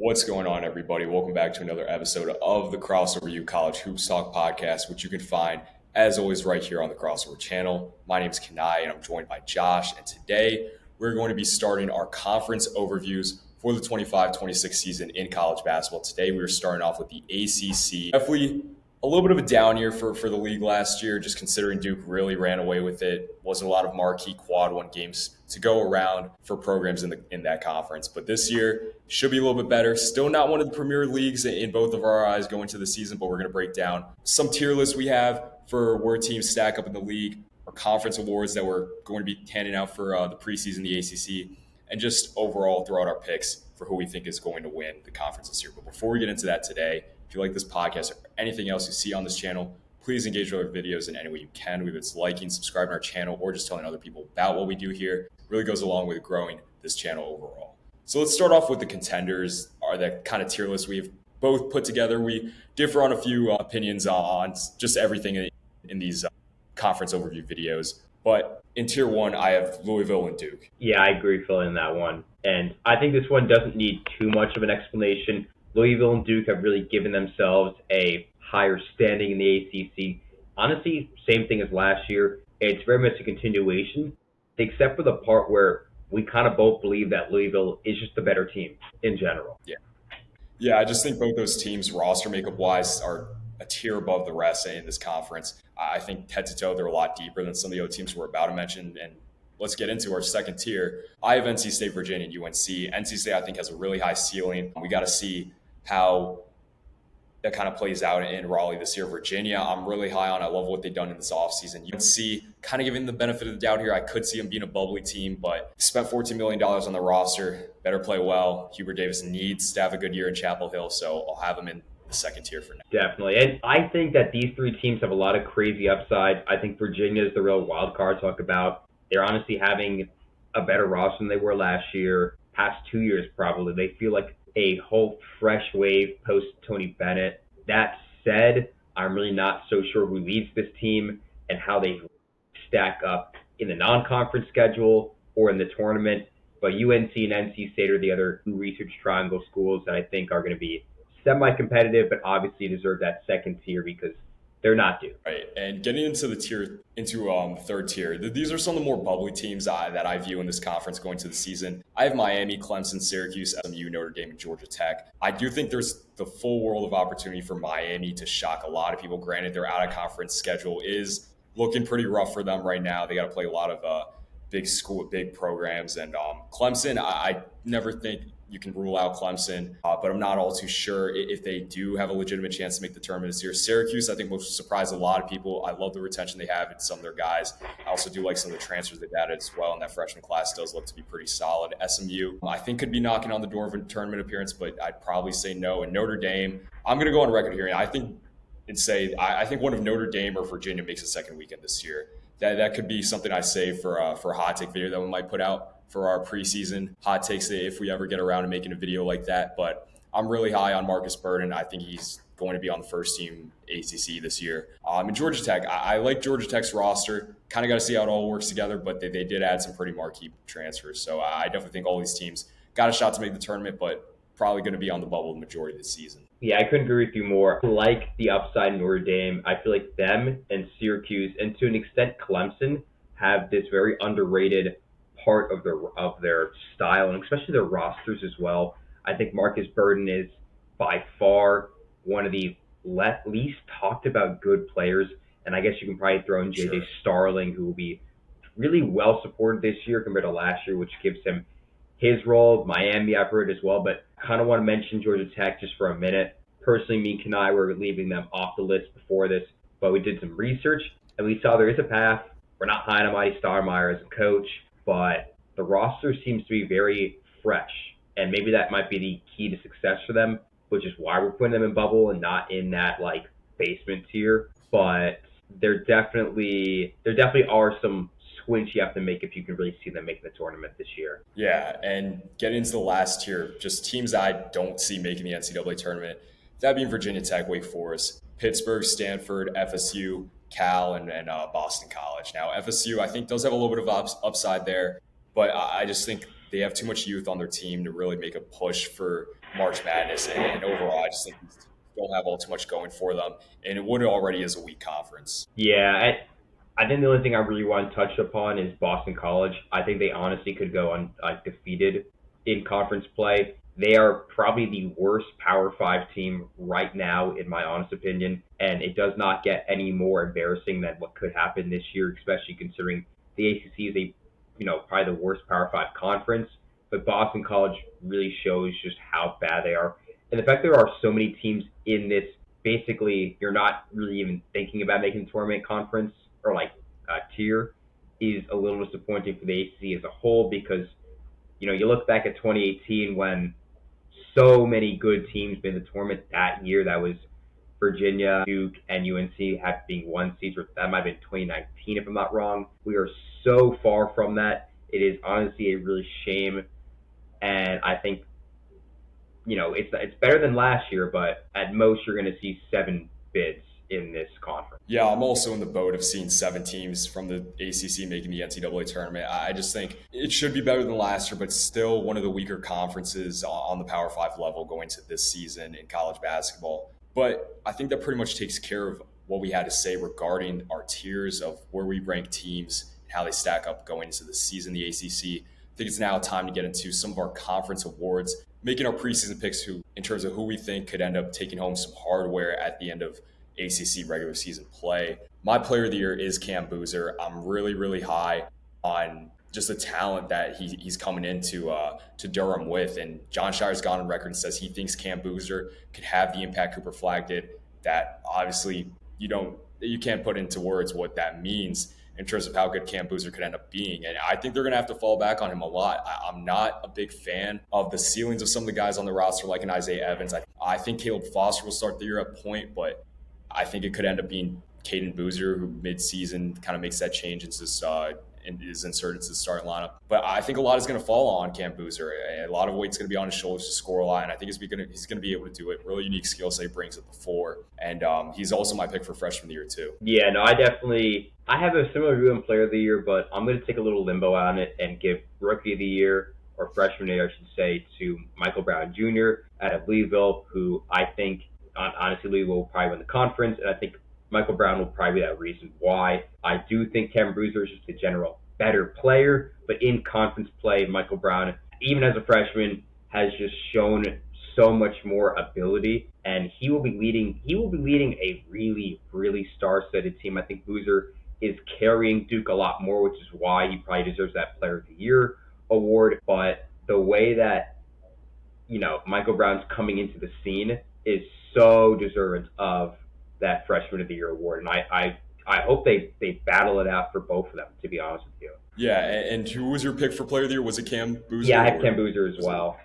What's going on, everybody? Welcome back to another episode of the Crossover U College Hoops Talk podcast, which you can find, as always, right here on the Crossover channel. My name is Kanaye, and I'm joined by Josh. And today, we're going to be starting our conference overviews for the 25-26 season in college basketball. Today, we're starting off with the ACC. Definitely a little bit of a down year for the league last year, just considering Duke really ran away with it. Wasn't a lot of marquee quad one games to go around for programs in that conference. But this year should be a little bit better. Still not one of the premier leagues in both of our eyes going into the season, but we're going to break down some tier lists we have for where teams stack up in the league, our conference awards that we're going to be handing out for the preseason, the ACC, and just overall throughout our picks for who we think is going to win the conference this year. But before we get into that today, if you like this podcast or anything else you see on this channel, please engage with our videos in any way you can, whether it's liking, subscribing to our channel, or just telling other people about what we do here. It really goes a long way to growing this channel overall. So let's start off with the contenders, are the kind of tier list we've both put together. We differ on a few opinions on just everything in these conference overview videos. But in tier one, I have Louisville and Duke. Yeah, I agree filling that one. And I think this one doesn't need too much of an explanation. Louisville and Duke have really given themselves a higher standing in the ACC. Honestly, same thing as last year. It's very much a continuation, except for the part where we kind of both believe that Louisville is just the better team in general. Yeah, I just think both those teams, roster makeup-wise, are a tier above the rest in this conference. I think head-to-toe, they're a lot deeper than some of the other teams we're about to mention. And let's get into our second tier. I have NC State, Virginia, and UNC. NC State, I think, has a really high ceiling. We got to see how that kind of plays out in Raleigh this year. Virginia, I'm really high on. I love what they've done in this offseason. UNC, kind of giving the benefit of the doubt here. I could see them being a bubbly team, but spent $14 million on the roster. Better play well. Hubert Davis needs to have a good year in Chapel Hill, so I'll have them in the second tier for now. Definitely. And I think that these three teams have a lot of crazy upside. I think Virginia is the real wild card to talk about. They're honestly having a better roster than they were last year. Past 2 years, probably. They feel like a whole fresh wave post Tony Bennett. That said, I'm really not so sure who leads this team and how they stack up in the non-conference schedule or in the tournament. But UNC and NC State are the other two research triangle schools that I think are going to be semi-competitive, but obviously deserve that second tier because they're not due. Right, and getting into the third tier, these are some of the more bubbly teams that I view in this conference going to the season. I have Miami, Clemson, Syracuse, SMU, Notre Dame, and Georgia Tech. I do think there's the full world of opportunity for Miami to shock a lot of people. Granted, their out-of-conference schedule is looking pretty rough for them right now. They got to play a lot of big programs, and Clemson, I never think you can rule out Clemson, but I'm not all too sure if they do have a legitimate chance to make the tournament this year. Syracuse, I think, will surprise a lot of people. I love the retention they have in some of their guys. I also do like some of the transfers they've added as well, and that freshman class does look to be pretty solid. SMU, I think, could be knocking on the door of a tournament appearance, but I'd probably say no. And Notre Dame, I'm going to go on record here, and I think one of Notre Dame or Virginia makes a second weekend this year. That could be something I say for a hot take video that we might put out for our preseason hot takes if we ever get around to making a video like that. But I'm really high on Marcus Burden. I think he's going to be on the first team ACC this year. And Georgia Tech, I like Georgia Tech's roster. Kind of got to see how it all works together, but they did add some pretty marquee transfers. So I definitely think all these teams got a shot to make the tournament, but probably going to be on the bubble the majority of the season. Yeah, I couldn't agree with you more. I like the upside in Notre Dame. I feel like them and Syracuse, and to an extent Clemson, have this very underrated part of their style, and especially their rosters as well. I think Marcus Burden is by far one of the least talked about good players, and I guess you can probably throw in JJ Starling, who will be really well supported this year compared to last year, which gives him his role. Miami, I've heard as well, but I kind of want to mention Georgia Tech just for a minute. Personally, me and I were leaving them off the list before this, but we did some research, and we saw there is a path. We're not high on Marty Stoudemire as a coach, but the roster seems to be very fresh, and maybe that might be the key to success for them, which is why we're putting them in bubble and not in that basement tier. But there definitely are some squints you have to make if you can really see them making the tournament this year. Yeah, and getting into the last tier, just teams I don't see making the NCAA tournament, that being Virginia Tech, Wake Forest, Pittsburgh, Stanford, FSU, Cal, and Boston College. Now, FSU, I think, does have a little bit of upside there, but I just think they have too much youth on their team to really make a push for March Madness. And overall, I just think these teams don't have all too much going for them. And it would already is a weak conference. Yeah, I think the only thing I really want to touch upon is Boston College. I think they honestly could go undefeated in conference play. They are probably the worst Power Five team right now, in my honest opinion, and it does not get any more embarrassing than what could happen this year, especially considering the ACC is probably the worst Power Five conference. But Boston College really shows just how bad they are, and the fact there are so many teams in this. Basically, you're not really even thinking about making the tournament conference or tier is a little disappointing for the ACC as a whole because you look back at 2018 when so many good teams made the tournament that year. That was Virginia, Duke, and UNC have being one seeds. That might have been 2019 if I'm not wrong. We are so far from that. It is honestly a really shame, and I think it's better than last year, but at most you're going to see 7 bids in this conference. Yeah, I'm also in the boat of seeing 7 teams from the ACC making the NCAA tournament. I just think it should be better than last year, but still one of the weaker conferences on the Power 5 level going to this season in college basketball. But I think that pretty much takes care of what we had to say regarding our tiers of where we rank teams and how they stack up going into the season, the ACC. I think it's now time to get into some of our conference awards, making our preseason picks in terms of who we think could end up taking home some hardware at the end of ACC regular season play. My player of the year is Cam Boozer. I'm really, really high on just the talent that he's coming into to Durham with. And John Shire's gone on record and says he thinks Cam Boozer could have the impact Cooper Flag did. That obviously you can't put into words what that means in terms of how good Cam Boozer could end up being. And I think they're going to have to fall back on him a lot. I'm not a big fan of the ceilings of some of the guys on the roster, like an Isaiah Evans. I think Caleb Foster will start the year at point, but I think it could end up being Caden Boozer, who mid-season kind of makes that change into and is inserted into the starting lineup. But I think a lot is going to fall on Cam Boozer. A lot of weight's going to be on his shoulders to score a lot, and I think he's going to be able to do it. Really unique skill set he brings at the 4, and he's also my pick for freshman of the year too. Yeah, no, I have a similar view on player of the year, but I'm going to take a little limbo on it and give rookie of the year, or freshman of the year, I should say, to Michael Brown Jr. out of Louisville, who I think, honestly, Louisville will probably win the conference, and I think Michael Brown will probably be that reason why. I do think Cam Boozer is just a general better player, but in conference play, Michael Brown, even as a freshman, has just shown so much more ability, and he will be leading a really, really star-studded team. I think Boozer is carrying Duke a lot more, which is why he probably deserves that Player of the Year award. But the way that Michael Brown's coming into the scene is so deserving of that Freshman of the Year award, and I hope they battle it out for both of them, to be honest with you. Yeah, and who was your pick for Player of the Year? Was it Cam Boozer? Yeah, I have Cam Boozer as well.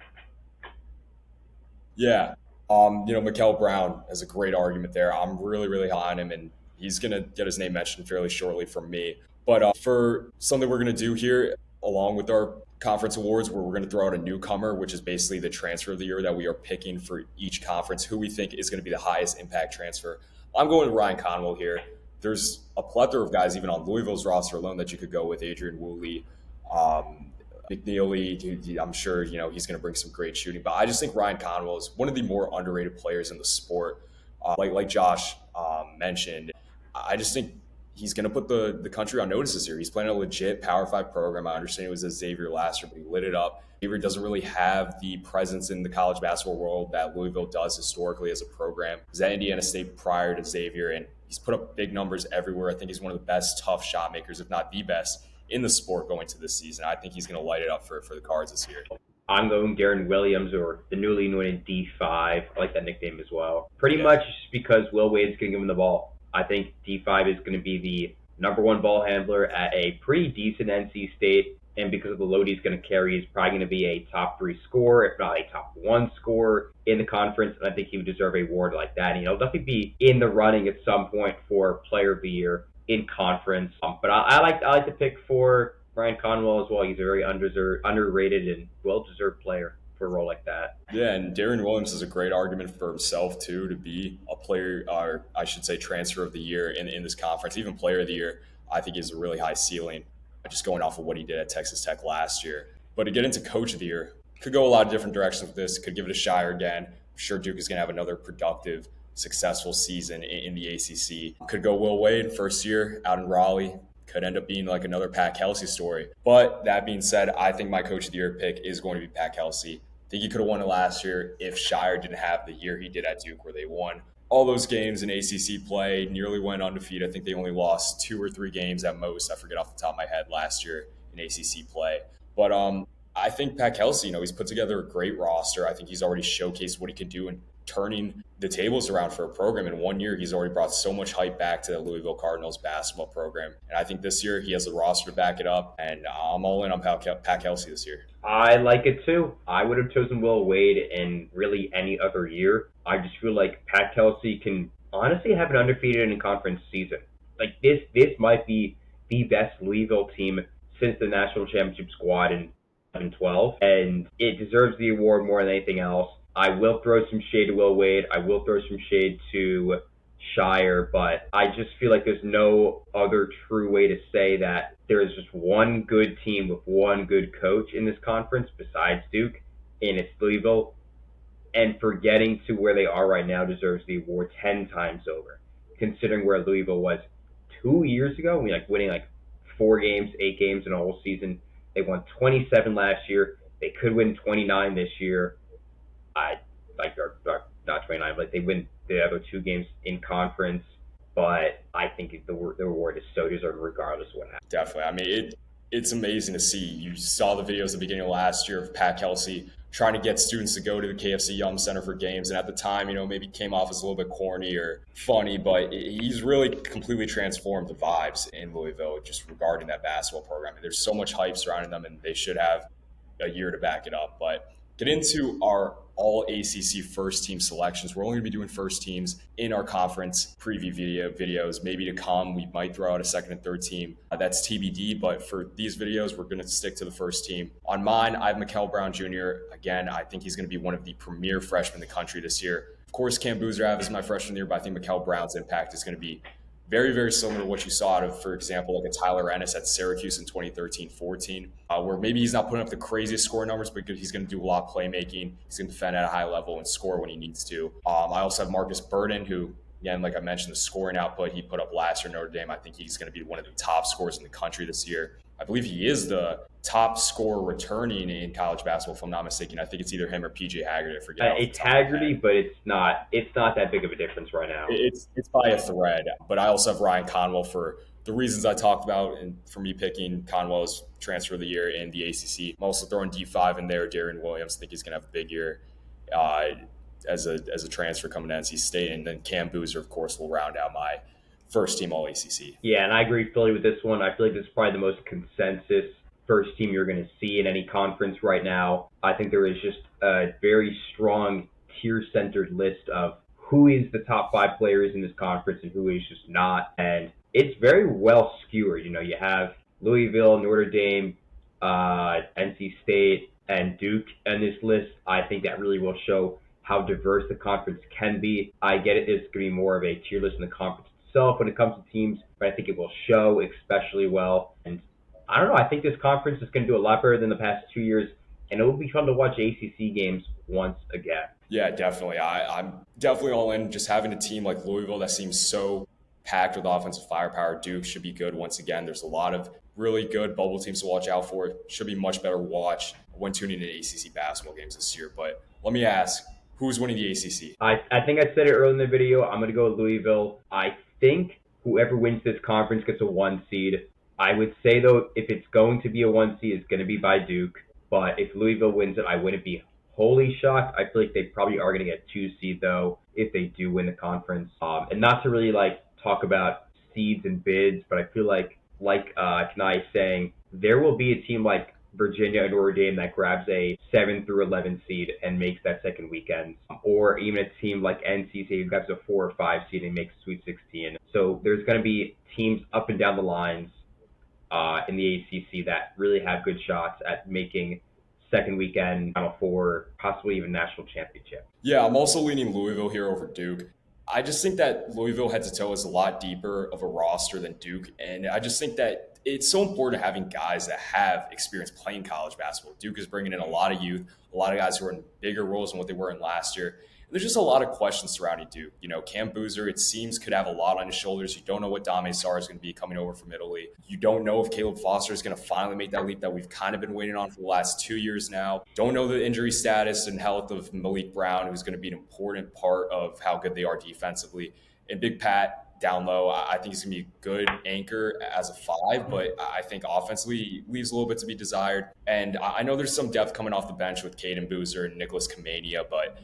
Yeah, Mikel Brown has a great argument there. I'm really, really high on him, and he's going to get his name mentioned fairly shortly from me. But for something we're going to do here, along with our conference awards, where we're going to throw out a newcomer, which is basically the transfer of the year that we are picking for each conference, who we think is going to be the highest impact transfer. I'm going with Ryan Conwell here. There's a plethora of guys, even on Louisville's roster alone, that you could go with. Adrian Woolley, McNeely. I'm sure he's going to bring some great shooting. But I just think Ryan Conwell is one of the more underrated players in the sport. Like Josh mentioned, I just think he's going to put the country on notice this year. He's playing a legit Power 5 program. I understand it was at Xavier last year, but he lit it up. Xavier doesn't really have the presence in the college basketball world that Louisville does historically as a program. He was at Indiana State prior to Xavier, and he's put up big numbers everywhere. I think he's one of the best tough shot makers, if not the best, in the sport going to this season. I think he's going to light it up for the Cards this year. I'm going Darren Williams, or the newly anointed D5. I like that nickname as well. Pretty much just because Will Wade's going to give him the ball. I think D5 is going to be the number 1 ball handler at a pretty decent NC State. And because of the load he's going to carry, he's probably going to be a top 3 scorer, if not a top 1 scorer in the conference. And I think he would deserve an award like that. And he'll definitely be in the running at some point for Player of the Year in conference. But I like to pick for Ryan Conwell as well. He's a very underrated and well-deserved player for a role like that. Yeah, and Darren Williams is a great argument for himself, too, to be a player, or I should say transfer of the year in this conference, even Player of the Year. I think he has a really high ceiling, just going off of what he did at Texas Tech last year. But to get into Coach of the Year, Could go a lot of different directions with this. Could give it a Shire again. I'm sure Duke is going to have another productive, successful season in the ACC. Could go Will Wade, first year out in Raleigh. Could end up being like another Pat Kelsey story. But that being said, I think my coach of the year pick is going to be Pat Kelsey. I think he could have won it last year if Shire didn't have the year he did at Duke, where they won all those games in ACC play, nearly went undefeated. I think they only lost 2 or 3 games at most. I forget off the top of my head last year in ACC play. But I think Pat Kelsey, he's put together a great roster. I think he's already showcased what he could do in turning the tables around for a program. In 1 year, he's already brought so much hype back to the Louisville Cardinals basketball program. And I think this year he has the roster to back it up. And I'm all in on Pat Kelsey this year. I like it too. I would have chosen Will Wade in really any other year. I just feel like Pat Kelsey can honestly have an undefeated in conference season. Like this might be the best Louisville team since the national championship squad in 2012, and it deserves the award more than anything else. I will throw some shade to Will Wade. I will throw some shade to Shire, but I just feel like there's no other true way to say that there is just one good team with one good coach in this conference besides Duke, and it's Louisville. And for getting to where they are right now deserves the award 10 times over, considering where Louisville was 2 years ago, winning 4 games, 8 games in a whole season. They won 27 last year. They could win 29 this year. Or not 29, but they win the other 2 games in conference. But I think the award is so deserved regardless of what happens. Definitely. I mean, it's amazing to see. You saw the videos at the beginning of last year of Pat Kelsey trying to get students to go to the KFC Yum Center for games. And at the time, maybe came off as a little bit corny or funny, but he's really completely transformed the vibes in Louisville just regarding that basketball program. There's so much hype surrounding them, and they should have a year to back it up. But get into our all ACC first team selections. We're only going to be doing first teams in our conference preview videos. Maybe to come, we might throw out a second and third team. That's TBD, but for these videos, we're going to stick to the first team. On mine, I have Mikel Brown Jr. Again, I think he's going to be one of the premier freshmen in the country this year. Of course, Cam Boozerab is my freshman year, but I think Mikel Brown's impact is going to be very, very similar to what you saw out of, for example, like a Tyler Ennis at Syracuse in 2013-14, where maybe he's not putting up the craziest score numbers, but he's going to do a lot of playmaking. He's going to defend at a high level and score when he needs to. I also have Marcus Burden, who, again, like I mentioned, the scoring output he put up last year in Notre Dame. I think he's going to be one of the top scorers in the country this year. I believe he is the top scorer returning in college basketball, if I'm not mistaken. I think it's either him or PJ Haggerty. I forget. It's Haggerty, but it's not that big of a difference right now. It's by a thread. But I also have Ryan Conwell for the reasons I talked about, and for me picking Conwell as transfer of the year in the ACC. I'm also throwing D5 in there. Darian Williams, I think he's going to have a big year as a transfer coming to NC State. And then Cam Boozer, of course, will round out my first team all ACC. Yeah, and I agree fully with this one. I feel like this is probably the most consensus first team you're going to see in any conference right now. I think there is just a very strong tier-centered list of who is the top 5 players in this conference and who is just not. And it's very well skewered. You have Louisville, Notre Dame, NC State, and Duke in this list. I think that really will show how diverse the conference can be. I get it, it's going to be more of a tier list in the conference itself when it comes to teams, but I think it will show especially well. And I don't know, I think this conference is going to do a lot better than the past 2 years, and it will be fun to watch ACC games once again. Yeah, definitely. I'm definitely all in. Just having a team like Louisville that seems so packed with offensive firepower. Duke should be good once again. There's a lot of really good bubble teams to watch out for. Should be much better to watch when tuning in ACC basketball games this year. But let me ask, who's winning the ACC? I think I said it earlier in the video. I'm going to go with Louisville. I think whoever wins this conference gets a 1 seed. I would say, though, if it's going to be a 1 seed, it's going to be by Duke. But if Louisville wins it, I wouldn't be wholly shocked. I feel like they probably are going to get 2 seed, though, if they do win the conference. And not to really, talk about seeds and bids, but I feel like Kanaye is saying, there will be a team like Virginia and Notre Dame that grabs a 7 through 11 seed and makes that second weekend, or even a team like NC State who grabs a 4 or 5 seed and makes Sweet 16. So there's going to be teams up and down the lines in the ACC that really have good shots at making second weekend, Final Four, possibly even national championship. Yeah, I'm also leaning Louisville here over Duke. I just think that Louisville head to toe is a lot deeper of a roster than Duke, and I just think that it's so important having guys that have experience playing college basketball. Duke is bringing in a lot of youth, a lot of guys who are in bigger roles than what they were in last year. And there's just a lot of questions surrounding Duke. Cam Boozer, it seems, could have a lot on his shoulders. You don't know what Dame Sarr is going to be coming over from Italy. You don't know if Caleb Foster is going to finally make that leap that we've kind of been waiting on for the last 2 years now. Don't know the injury status and health of Malik Brown, who's going to be an important part of how good they are defensively. And Big Pat, down low, I think he's going to be a good anchor as a five, but I think offensively he leaves a little bit to be desired. And I know there's some depth coming off the bench with Caden Boozer and Nicholas Kamania, but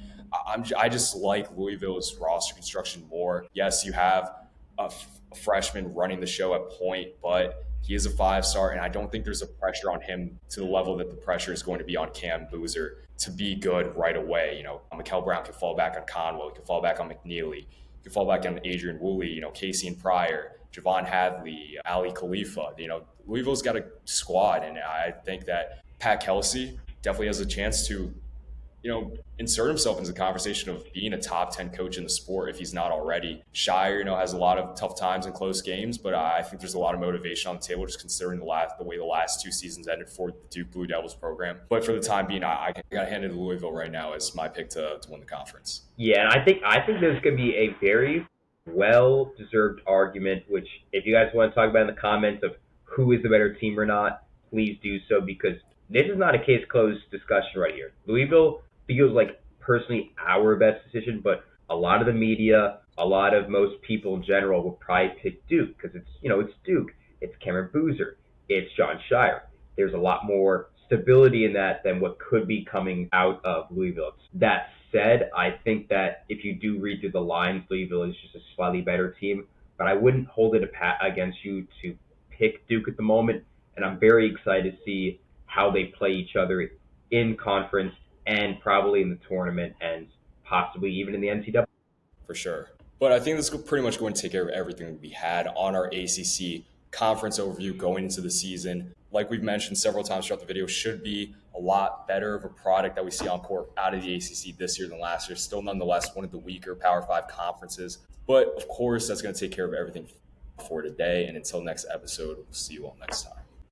I just like Louisville's roster construction more. Yes, you have a freshman running the show at point, but he is a 5-star, and I don't think there's a pressure on him to the level that the pressure is going to be on Cam Boozer to be good right away. Mikael Brown can fall back on Conwell, he can fall back on McNeely. You can fall back on Adrian Woolley, Casey and Pryor, Javon Hadley, Ali Khalifa. Louisville's got a squad, and I think that Pat Kelsey definitely has a chance to, insert himself into the conversation of being a top 10 coach in the sport if he's not already. Shire, has a lot of tough times and close games, but I think there's a lot of motivation on the table just considering the way the last 2 seasons ended for the Duke Blue Devils program. But for the time being, I got to hand it to Louisville right now as my pick to win the conference. Yeah, and I think there's going to be a very well-deserved argument, which if you guys want to talk about in the comments of who is the better team or not, please do so, because this is not a case closed discussion right here. Louisville feels like personally our best decision, but a lot of the media, a lot of most people in general will probably pick Duke because it's Duke, it's Cameron Boozer, it's John Shire. There's a lot more stability in that than what could be coming out of Louisville. That said, I think that if you do read through the lines, Louisville is just a slightly better team, but I wouldn't hold it against you to pick Duke at the moment, and I'm very excited to see how they play each other in conference and probably in the tournament and possibly even in the NCAA. For sure. But I think this is pretty much going to take care of everything we had on our ACC conference overview going into the season. Like we've mentioned several times throughout the video, should be a lot better of a product that we see on court out of the ACC this year than last year. Still, nonetheless, one of the weaker Power 5 conferences. But, of course, that's going to take care of everything for today. And until next episode, we'll see you all next time.